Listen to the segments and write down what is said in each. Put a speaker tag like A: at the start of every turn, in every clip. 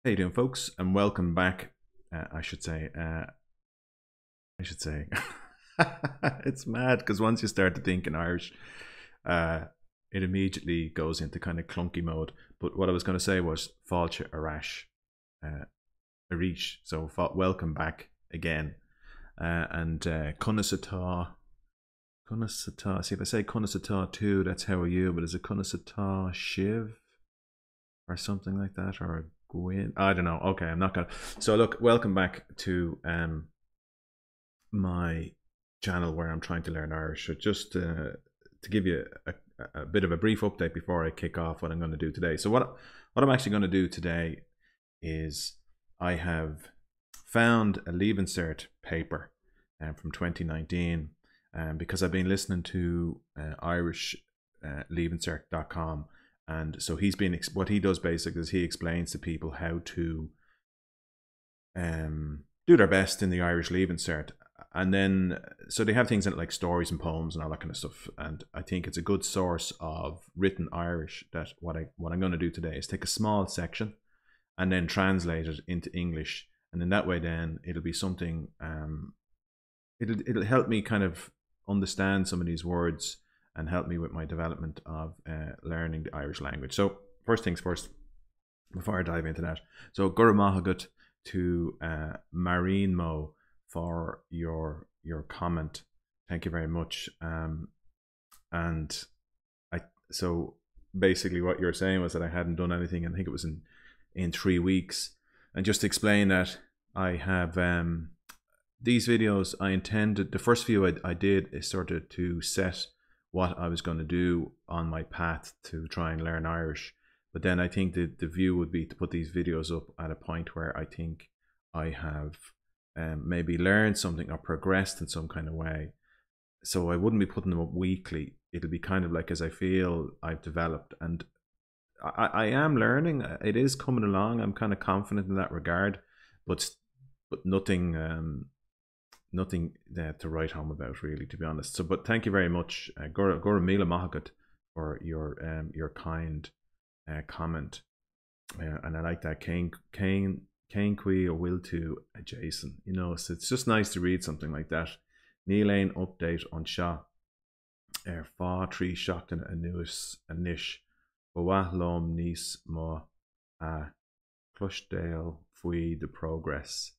A: How you doing, folks? And welcome back. I should say. It's mad because once you start to think in Irish, it immediately goes into kind of clunky mode. But what I was going to say was fáilte arash, arish. So welcome back again. And Conas atá. See if I say Conas atá too, that's how are you? But is it Conas atá shiv or something like that, or Gwyn? I don't know. Okay, I'm not gonna. So look, welcome back to my channel where I'm trying to learn Irish. So just to give you a bit of a brief update before I kick off what I'm going to do today. So what I'm actually going to do today is I have found a Leave Insert paper from 2019 because I've been listening to irishleaveinsert.com. And so what he does basically is he explains to people how to do their best in the Irish Leave Insert. And then, so they have things in it like stories and poems and all that kind of stuff. And I think it's a good source of written Irish. That what I'm going to do today is take a small section and then translate it into English. And in that way, then it'll be something, it'll help me kind of understand some of these words and help me with my development of learning the Irish language. So first things first, before I dive into that. So gura maith agat to Marine Mo for your comment. Thank you very much. So basically what you're saying was that I hadn't done anything, and I think it was in 3 weeks. And just to explain that, I have these videos I intended, the first few I did is sort of to set what I was going to do on my path to try and learn Irish. But then I think the view would be to put these videos up at a point where I think I have maybe learned something or progressed in some kind of way. So I wouldn't be putting them up weekly. It'll be kind of like as I feel I've developed. And I am learning. It is coming along. I'm kind of confident in that regard. But nothing... nothing to write home about, really, to be honest. So, but thank you very much, Gora Mila Mahagat, for your kind comment, and I like that. Kane Kui or Will to Jason. You know, so it's just nice to read something like that. Neelain update on Shah. Fá trí seachtain a nuas a nish. Bwa lom nís mo a Clushdale fui the progress.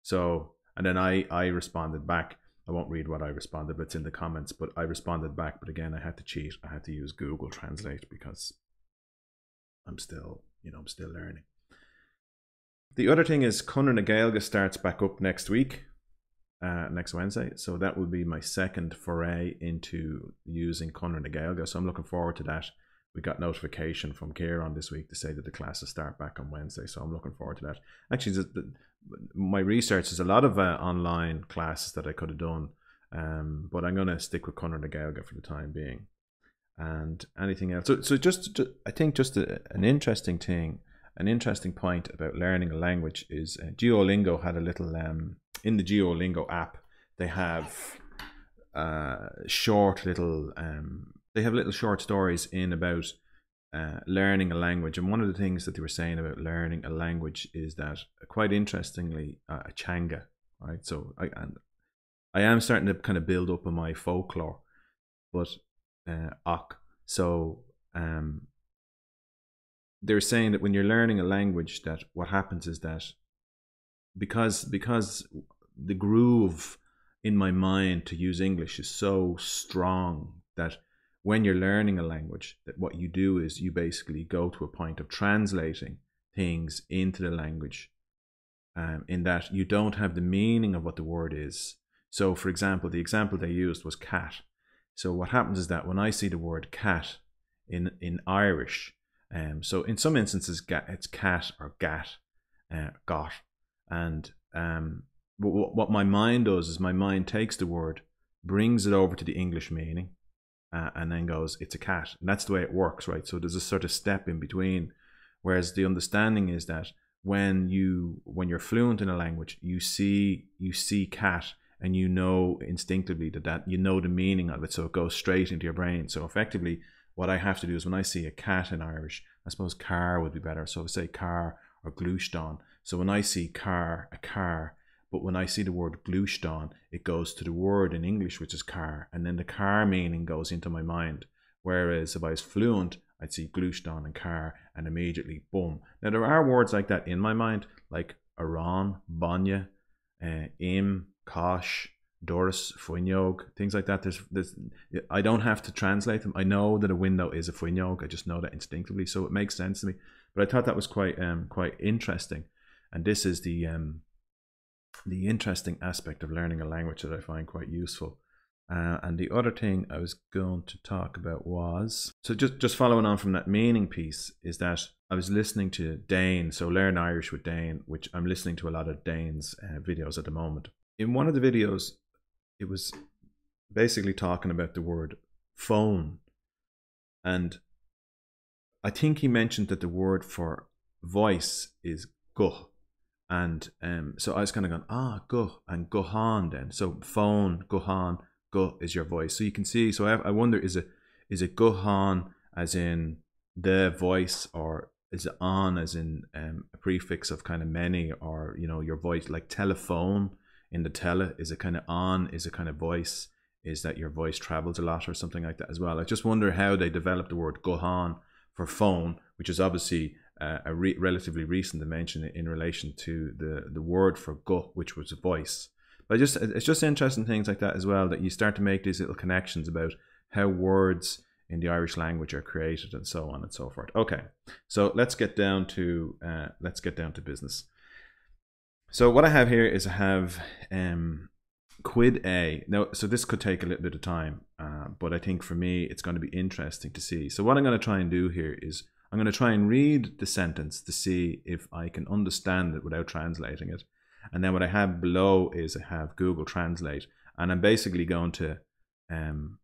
A: So. And then I responded back. I won't read what I responded, but it's in the comments. But I responded back. But again, I had to cheat. I had to use Google Translate because I'm still learning. The other thing is Conor na Gaeilge starts back up next week, next Wednesday. So that will be my second foray into using Conor na Gaeilge. So I'm looking forward to that. We got notification from Kieran this week to say that the classes start back on Wednesday. So I'm looking forward to that. Actually, my research is a lot of online classes that I could have done, but I'm going to stick with Conor na Gaeilge for the time being. And anything else? So just I think just an interesting thing, an interesting point about learning a language is Duolingo had a little in the Duolingo app. They have short little they have little short stories in about learning a language. And one of the things that they were saying about learning a language is that, quite interestingly, a changa, right? So I am starting to kind of build up on my folklore, but so they're saying that when you're learning a language, that what happens is that because the groove in my mind to use English is so strong, that when you're learning a language, that what you do is you basically go to a point of translating things into the language, in that you don't have the meaning of what the word is. So, for example, the example they used was cat. So what happens is that when I see the word cat in Irish, so in some instances it's cat or gat, got, and what my mind does is my mind takes the word, brings it over to the English meaning, and then goes, it's a cat. And that's the way it works, right? So there's a sort of step in between. Whereas the understanding is that when you're fluent in a language, you see cat, and you know instinctively that you know the meaning of it, so it goes straight into your brain. So effectively, what I have to do is when I see a cat in Irish, I suppose car would be better. So if I say car or glúisteán. So when I see car, a car, but when I see the word glúisteán, it goes to the word in English, which is car, and then the car meaning goes into my mind. Whereas if I was fluent, I'd see glúisteán and car, and immediately, boom. Now there are words like that in my mind, like arán, banya, im, kosh, doris, fuinneog, things like that. I don't have to translate them. I know that a window is a fuinneog. I just know that instinctively, so it makes sense to me. But I thought that was quite interesting, and this is the interesting aspect of learning a language that I find quite useful. And the other thing I was going to talk about was, so just following on from that meaning piece, is that I was listening to Dane, so Learn Irish with Dane, which I'm listening to a lot of Dane's videos at the moment. In one of the videos, it was basically talking about the word phone. And I think he mentioned that the word for voice is guh. And so I was kind of going, guh, and guhan then. So phone, guhan, guh is your voice. So you can see, so I wonder, is it guhan as in the voice, or is it on as in a prefix of kind of many, or, you know, your voice, like telephone in the tele, is it kind of on, is it kind of voice, is that your voice travels a lot or something like that as well. I just wonder how they developed the word guhan for phone, which is obviously a relatively recent invention in relation to the word for guh, which was a voice. But it's just interesting things like that as well, that you start to make these little connections about how words in the Irish language are created, and so on and so forth. Okay, so let's get down to business. So what I have here is I have quid a. Now, so this could take a little bit of time, but I think for me it's going to be interesting to see. So what I'm going to try and do here is I'm going to try and read the sentence to see if I can understand it without translating it. And then what I have below is I have Google Translate, and I'm basically going to, can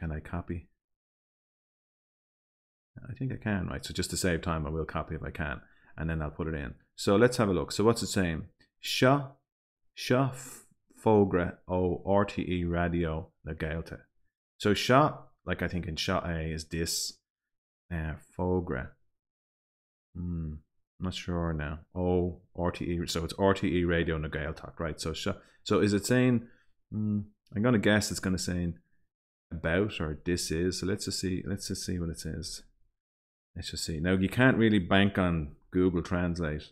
A: I copy? I think I can, right? So just to save time, I will copy if I can, and then I'll put it in. So let's have a look. So what's it saying? Sha fógra ó RTE radio na Gaeilge. So sha, like I think in sha a is this, fógra. I'm not sure now. Oh, RTE, so it's RTE radio na Gaeltacht, right? So so is it saying, I'm going to guess it's going to say about, or this is. So let's just see what it says. Let's just see. Now you can't really bank on Google Translate.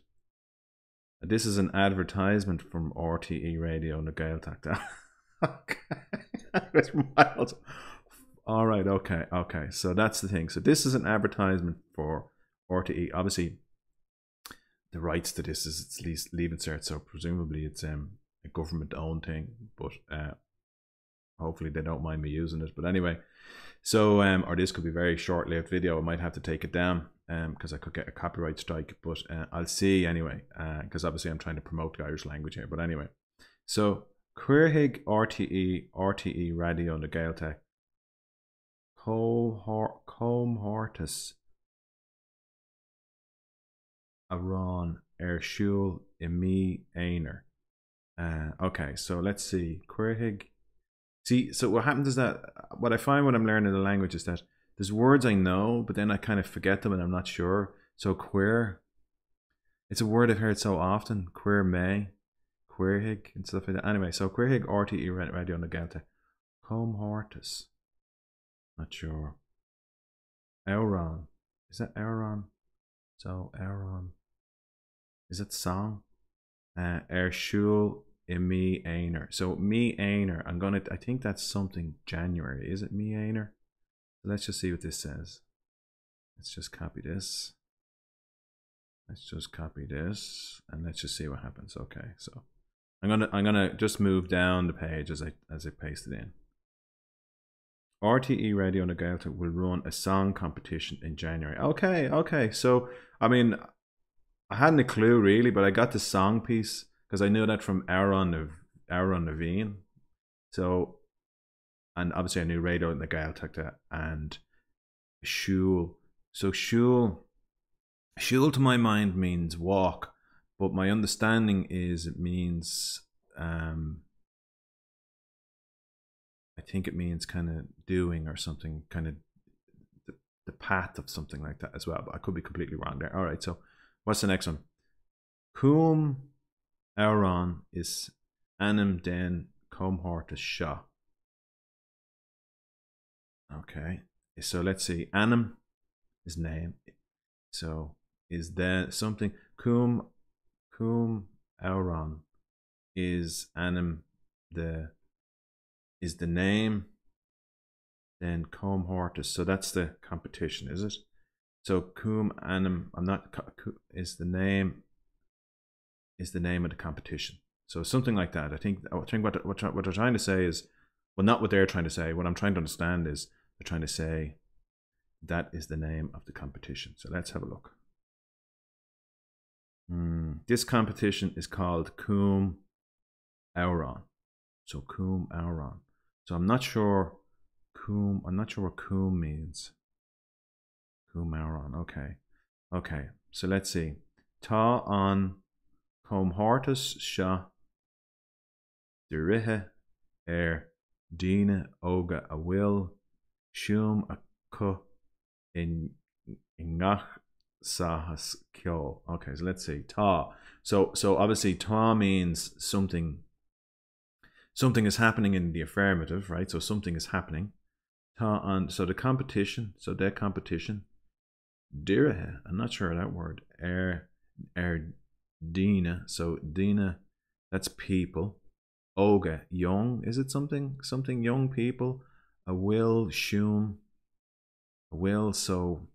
A: This is an advertisement from RTE radio na Gaeltacht. Okay. That's mild. All right, okay. So that's the thing. So this is an advertisement for RTE. Obviously, the rights to this is at least leave insert, so presumably it's a government-owned thing. But hopefully they don't mind me using it. But anyway, so or this could be a very short-lived video. I might have to take it down because I could get a copyright strike. But I'll see anyway, because obviously I'm trying to promote the Irish language here. But anyway, so Cuirthig RTE radio na Gaeilge comhortas arán siúl I mí éinear. Okay, so let's see. Cuirthig. See, so what happens is that what I find when I'm learning the language is that there's words I know, but then I kind of forget them and I'm not sure. So queer, it's a word I've heard so often. Queer may, Cuirthig, and stuff like that. Anyway, so Cuirthig RTE radio na Gaeilge comhortas. Not sure. Éireann. Is that Éireann? So Éireann. Is it song? Siúl I mí éinear. So mí éinear. I think that's something January. Is it mí éinear? Let's just see what this says. Let's just copy this. Let's just copy this, and let's just see what happens. Okay, so I'm gonna just move down the page as I paste it in. RTE Radio na Gaeilge will run a song competition in January. Okay. So I mean, I hadn't a clue really, but I got the song piece because I knew that from Éireann Naveen. So, and obviously I knew radio na Gaeilge and siúl. So siúl to my mind means walk, but my understanding is it means I think it means kind of doing or something, kind of the path of something like that as well, but I could be completely wrong there. All right, so What's the next one? Cum Auron is anim den comhortus sha. Okay, so let's see. Anim is name. So is there something? Cum Auron is anim the name. Then comhortus. So that's the competition, is it? So cum anim. I'm not. Is the name of the competition. So something like that. I think what they're trying to say is, well, not what they're trying to say. What I'm trying to understand is they're trying to say that is the name of the competition. So let's have a look. This competition is called Cum Auron. So Cum Auron. So I'm not sure what cum means. Cum Auron. Okay. So let's see. Ta an comhortus sha dirihe dina oga a will shum a cu in ngach sahas kyo. Okay, so let's see. Ta. So obviously ta means something is happening in the affirmative, right? So something is happening. Ta an, so the competition, dirihe, I'm not sure of that word. Dina, so Dina, that's people. Oga, young, is it something young people? A will, shum, a will, so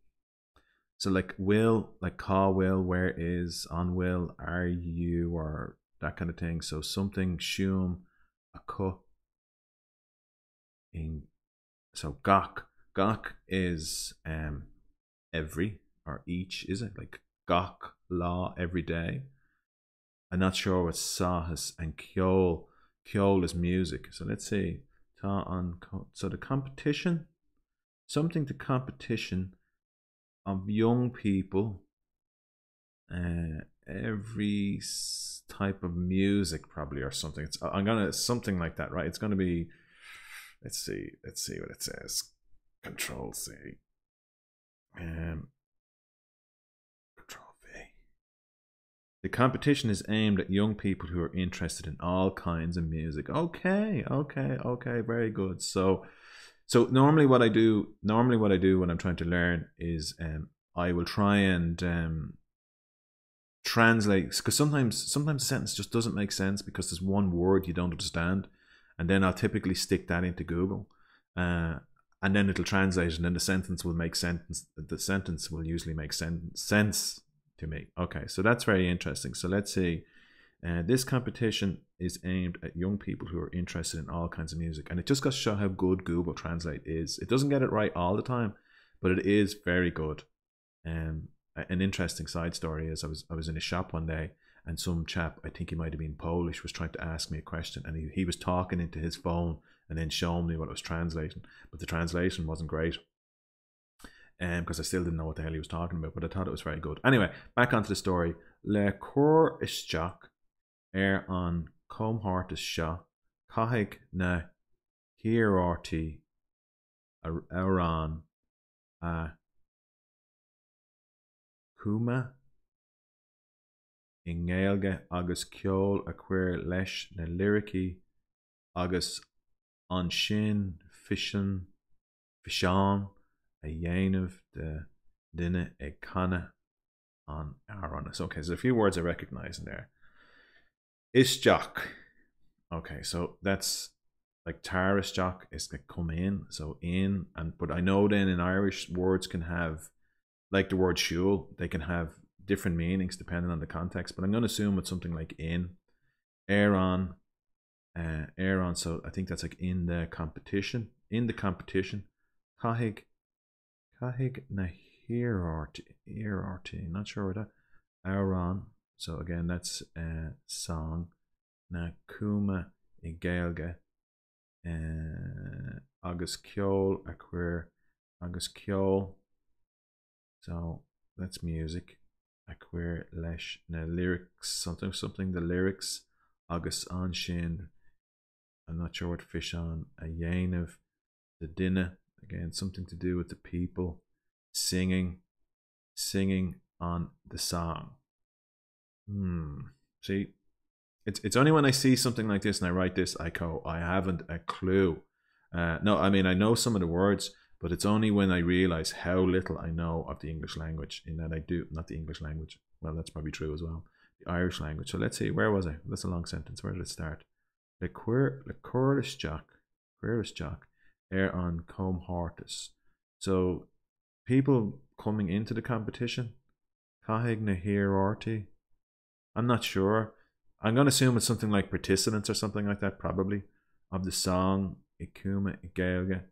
A: like will, like call will, where is, on will, are you, or that kind of thing. So something, shum, a ku, in, so gok is every or each, is it? Like gok, law, every day. I'm not sure what sahas and kyol is music. So let's see. Ta on, so the competition, the competition of young people, every type of music probably, or something. It's something like that, right? It's gonna be, let's see what it says. Control C. Control V. The competition is aimed at young people who are interested in all kinds of music. Okay, very good. So normally what I do when I'm trying to learn is I will try and translate, because sometimes a sentence just doesn't make sense because there's one word you don't understand, and then I'll typically stick that into Google, and then it'll translate, and then the sentence will make sense. The sentence will usually make sense to me. Okay, so that's very interesting. So let's see. This competition is aimed at young people who are interested in all kinds of music, and it just goes to show how good Google Translate is. It doesn't get it right all the time, but it is very good. An interesting side story is I was in a shop one day, and some chap, I think he might have been Polish, was trying to ask me a question, and he was talking into his phone and then showing me what I was translating, but the translation wasn't great, because I still didn't know what the hell he was talking about, but I thought it was very good. Anyway, back onto the story. Le cor isteach an comhortus sha caithfidh na hiarrti Auron a cuma in Gaeilge agus ceol a chuir leis na lyrici agus an sin fisean a dhéanamh de duine ag canna an Auron. So, okay, so a few words I recognize in there. Isteach. Okay, so that's like tar isteach is like come in, so in, and but I know then in Irish words can have, like the word shul, they can have different meanings depending on the context, but I'm going to assume it's something like in. Aaron, so I think that's like in the competition. Caithfidh na hiarrti, not sure what that. Auron, so again that's song. Na cuma I Gaeilge agus ceol a chuir agus ceol, so that's music. A chuir leis na lyrics, something the lyrics agus an sin, I'm not sure what fisean a dhéanamh the duine, again something to do with the people, singing on the song. See, it's only when I see something like this and I write this, I go, I haven't a clue. No, I mean, I know some of the words, but it's only when I realize how little I know of the English language, in that I do, not the English language. Well, that's probably true as well. The Irish language. So let's see, where was I? That's a long sentence. Where did it start? Le cuireadh jock, on comb hortus. So people coming into the competition, Haigh na chairde. I'm not sure. I'm going to assume it's something like participants or something like that, probably, of the song Ikuma Gaelga.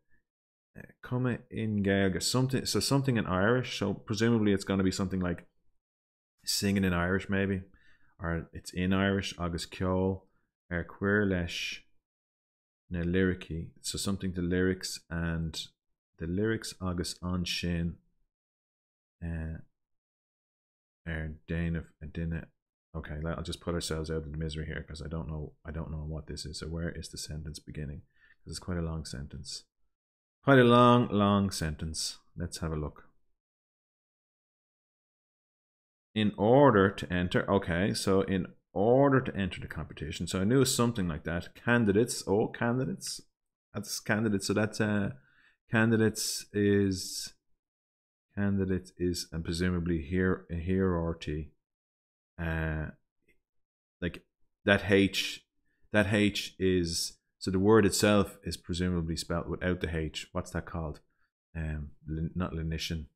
A: Come in Gaelga. Something, so something in Irish. So presumably it's going to be something like singing in Irish, maybe. Or it's in Irish. Agus ceol cuir leis na lyrici. So something to lyrics, and the lyrics agus an sin Dana dinner. Okay, I'll just put ourselves out of the misery here because I don't know what this is. So where is the sentence beginning? Because it's quite a long sentence. Quite a long sentence. Let's have a look. In order to enter, okay, so in order to enter the competition. So I knew it was something like that. Candidates, candidates. That's candidates. So that's candidates is, and presumably here a hierarchy. Like that H is, so the word itself is presumably spelled without the H. What's that called? Not lenition.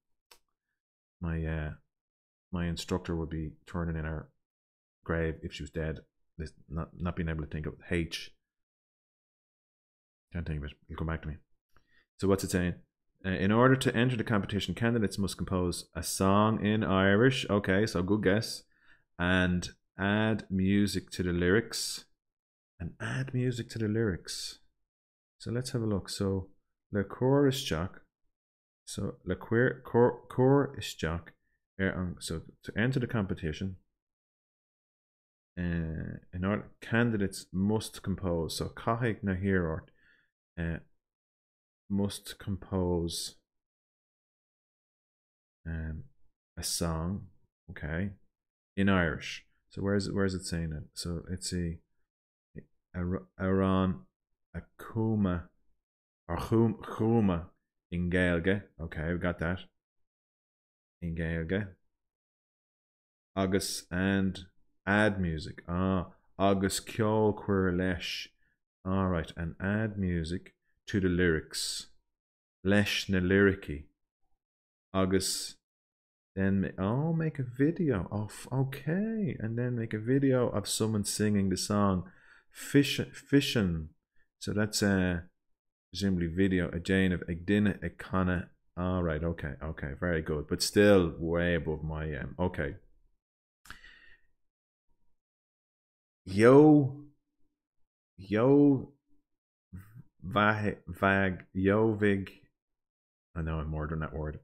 A: My instructor would be turning in her grave if she was dead. Not being able to think of H. Can't think of it. It'll come back to me. So what's it saying? In order to enter the competition, candidates must compose a song in Irish. Okay, so good guess. And add music to the lyrics. So let's have a look. So le chorus jock. So le chorus jock. So to enter the competition, in order, candidates must compose. So Haigh na chairde must compose a song, okay, in Irish. So where is it saying it? So let's see, around a kuma or chuma in Gaelge. Okay, we got that. In Gaelge. Agus and add music. Agus ceol cuir leis. Alright, and add music to the lyrics. Leis na lyrici. Agus then make a video of, okay, and then make a video of someone singing the song Fishin. So that's presumably video a Jane of Agdina Ekana. Alright, okay, very good. But still way above my okay. Yo vig. I know I'm murdering that word.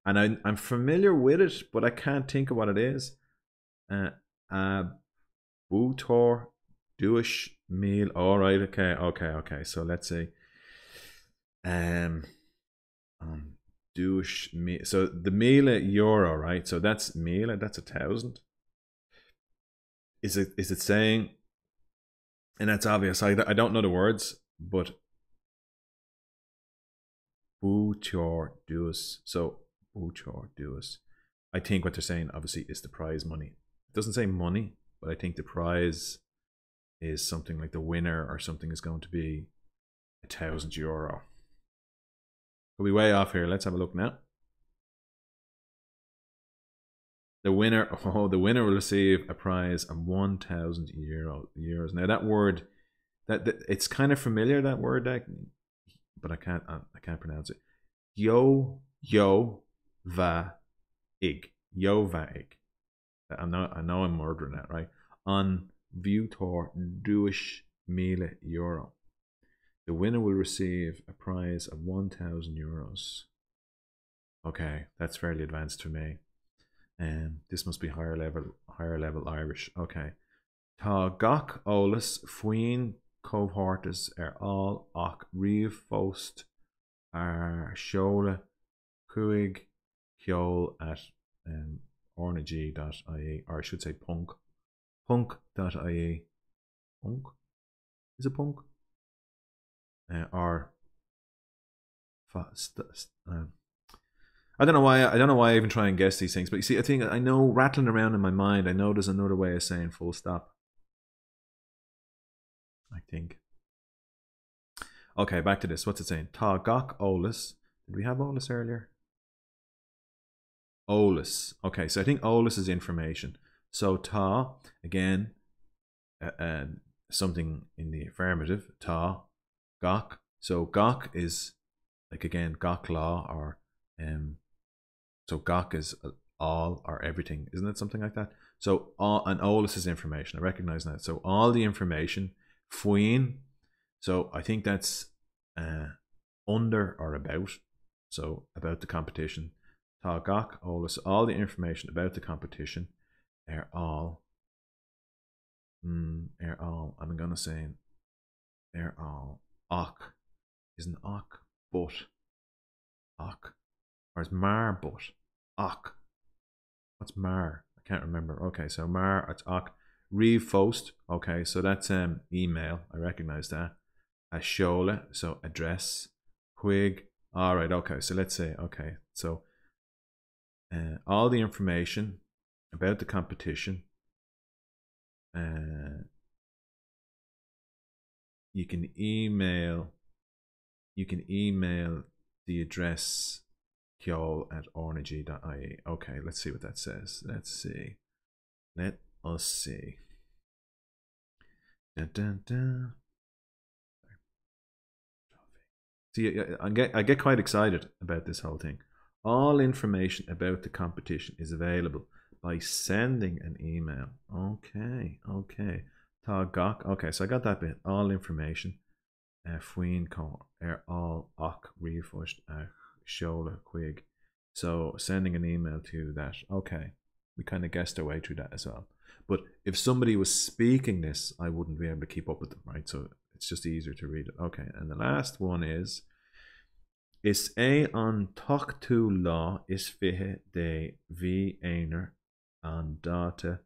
A: And I'm familiar with it, but I can't think of what it is. Bútor Duish meal. Alright, okay. So let's see. Duish meal. So the meal euro, right? So that's meal, that's 1,000. Is it saying, and that's obvious, I don't know the words, but Bútor Duis. So Bútor Duis. I think what they're saying obviously is the prize money. It doesn't say money, but I think the prize is something like the winner or something is going to be €1,000. We'll be way off here. Let's have a look now. The winner will receive a prize of €1,000. Now that word, that it's kind of familiar, that word, but I can't pronounce it. Yo va ig. I know I'm murdering that, right? On Bútor Duis €1,000. The winner will receive a prize of €1,000. Okay, that's fairly advanced for me. This must be higher level Irish. Okay. Tá gach ólas faoin comhthártas all ach riamh fóst ar seoladh chuig ceol at orng.ie, or I should say punk.ie. Punk? Is it punk? Or I don't know why. I don't know why I even try and guess these things. But you see, I think I know, rattling around in my mind, I know there's another way of saying full stop. I think. Okay, back to this. What's it saying? Tá gach ólas. Did we have ólas earlier? Ólas. Okay, so I think ólas is information. So tá, again, something in the affirmative. Tá gach. So gach is, like, again, gach law, or so gach is all or everything, isn't it? Something like that. So all, and ólas is information. I recognize that. So all the information, faoin. So I think that's under or about. So about the competition. Tá gach ólas, all the information about the competition. All. All. I'm gonna say all. Och. Isn't och but? Och. Or is mar but? Och. What's mar? I can't remember. Okay, so mar, it's och. Raibh post. Okay, so that's email. I recognize that. A seola, so address. Huig. All right. Okay, so let's say, okay, so all the information about the competition. You can email the address ceol@orng.ie. Okay, let's see what that says. Let's see. Let us see. Dun, dun, dun. See, I get quite excited about this whole thing. All information about the competition is available by sending an email. Okay, okay. Tá gach. Okay, so I got that bit. All information. Faoin all och raibh seola chuig. So sending an email to that. Okay, we kind of guessed our way through that as well. But if somebody was speaking this, I wouldn't be able to keep up with them, right? So it's just easier to read it. Okay, and the last one is an tochtú lá is fiche de bhí éinear an dáta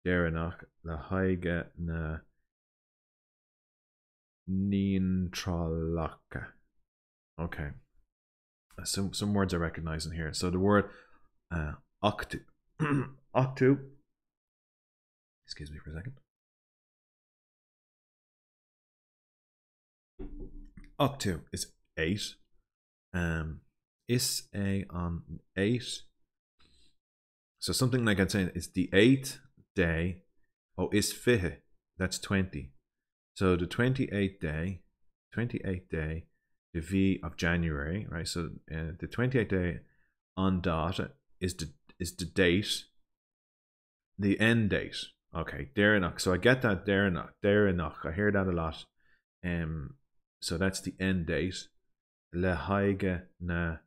A: deireanach le haige na níontralacha. Okay, some words I recognize in here. So the word octu. Octu. Excuse me for a second. Octu is 8. Is on 8. So something like I'm saying, it's the 8th day. Oh, is fiche. That's 20. So the 28th day, the V of January, right? So the 28th day on data is the date, the end date. Okay, deireanach. So I get that deireanach. I hear that a lot. So that's the end date. Le haige na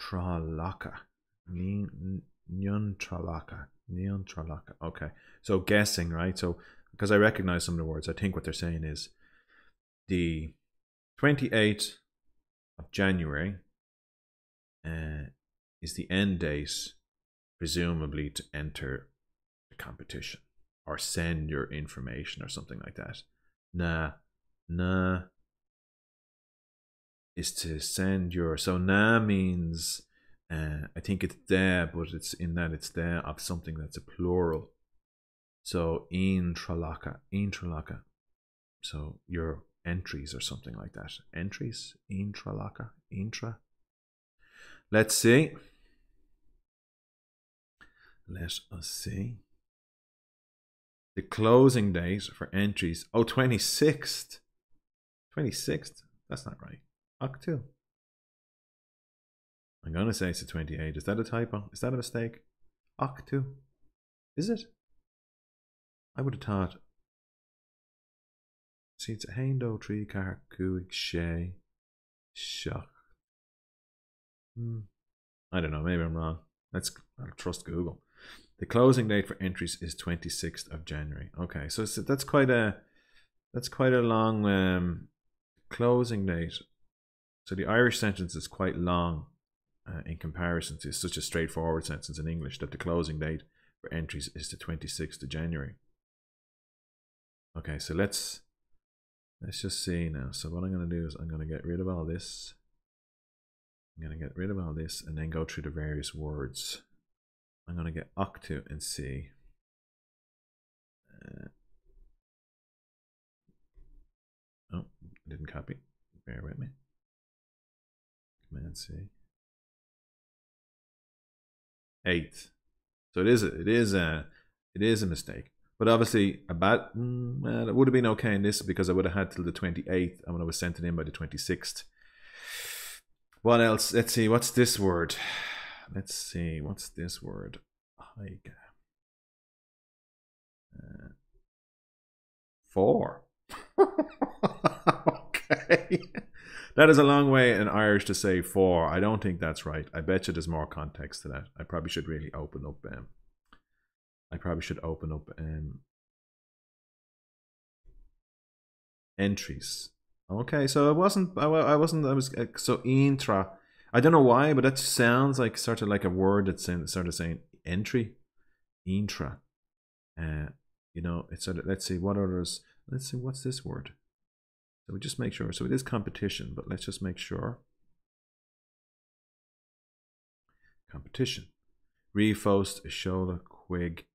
A: tralacha. Níontralacha. Okay, so guessing, right? So because I recognize some of the words, I think what they're saying is the 28th of January is the end date, presumably to enter the competition or send your information or something like that. Na is to send your, so na means I think it's there, but it's in that it's there of something that's a plural. So intralacha. So your entries or something like that. Entries, intralacha, intra. Let's see. Let us see. The closing date for entries. Oh, 26th. 26th. That's not right. Octu. I'm going to say it's the 28th. Is that a typo? Is that a mistake? Octu. Is it? I would have thought. See, it's a Haindo tree car cuig shay shock. I don't know. Maybe I'm wrong. I'll trust Google. The closing date for entries is 26th of January. Okay, so that's quite a long closing date. So the Irish sentence is quite long. in comparison to such a straightforward sentence in English that the closing date for entries is the 26th of January. Okay, so let's just see now. So what I'm going to do is I'm going to get rid of all this. I'm going to get rid of all this and then go through the various words. I'm going to get octu and C. Oh, I didn't copy. Bear with me. Command C. 8th. So it is a mistake. But obviously, well, it would have been okay in this because I would have had till the 28th, and when I was sent it in by the 26th. What else? Let's see. What's this word? Let's see. What's this word? Haigh. 4. Okay. That is a long way in Irish to say 4. I don't think that's right. I bet you there's more context to that. I probably should really open up. Entries. Okay, so I was so intra. I don't know why, but that sounds like sort of like a word that's sort of saying entry, intra. You know, it's sort of, let's see what others. Let's see what's this word. So we just make sure. So it is competition, but let's just make sure. Competition. Refost, Shola, Quig.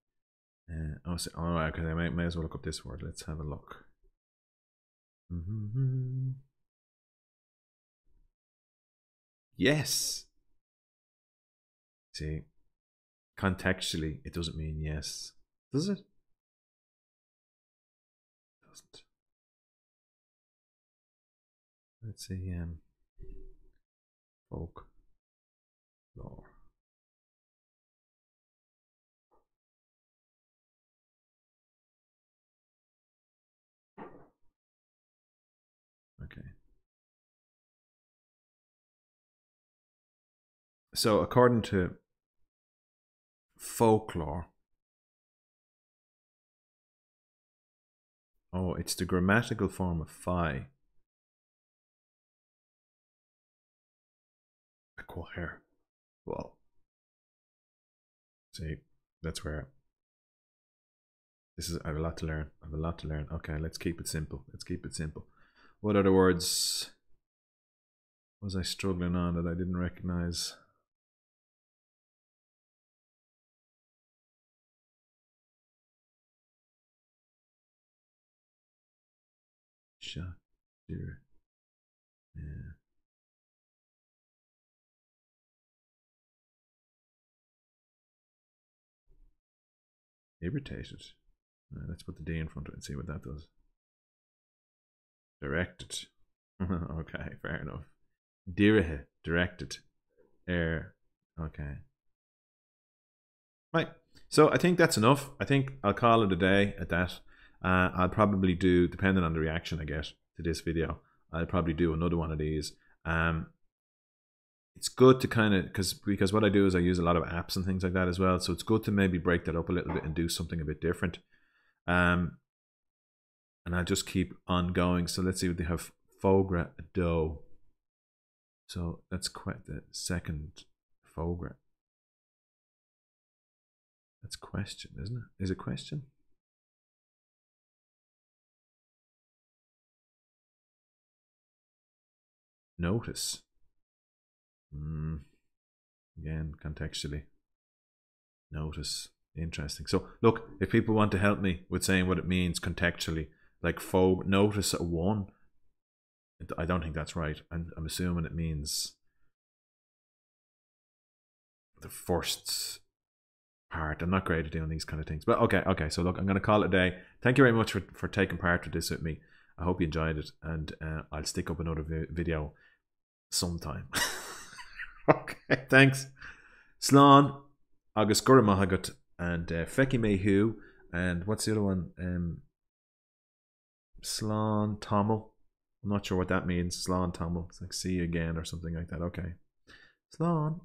A: All right, okay, I may as well look up this word. Let's have a look. Yes. See, contextually, it doesn't mean yes, does it? It doesn't. Let's see. Folk lore. Okay. So according to folklore, oh, it's the grammatical form of phi. Acquire. Well, see, that's where this is. I have a lot to learn. I have a lot to learn. Okay, let's keep it simple. Let's keep it simple. What other words was I struggling on that I didn't recognize? Yeah. Irritated. Let's put the D in front of it and see what that does. Directed. Okay, fair enough. Dirihe, directed. Air. Okay. Right. So I think that's enough. I think I'll call it a day at that. I'll probably do, depending on the reaction I get to this video, I'll probably do another one of these. It's good to kind of, because what I do is I use a lot of apps and things like that as well. So it's good to maybe break that up a little bit and do something a bit different. And I'll just keep on going. So let's see what they have. Fogra dough. So that's quite the second fogra. That's question, isn't it? Is it question? Notice. Again, contextually. Notice. Interesting. So look, if people want to help me with saying what it means contextually, like notice a 1. I don't think that's right. I'm assuming it means the first part. I'm not great at doing these kind of things. But okay. So look, I'm going to call it a day. Thank you very much for taking part with this with me. I hope you enjoyed it. And I'll stick up another video sometime. Okay, thanks. Slán, agus gura agat, and Feki Mehu, and what's the other one? Slán Tamil. I'm not sure what that means. Slán Tamil. It's like see you again or something like that. Okay. Slán.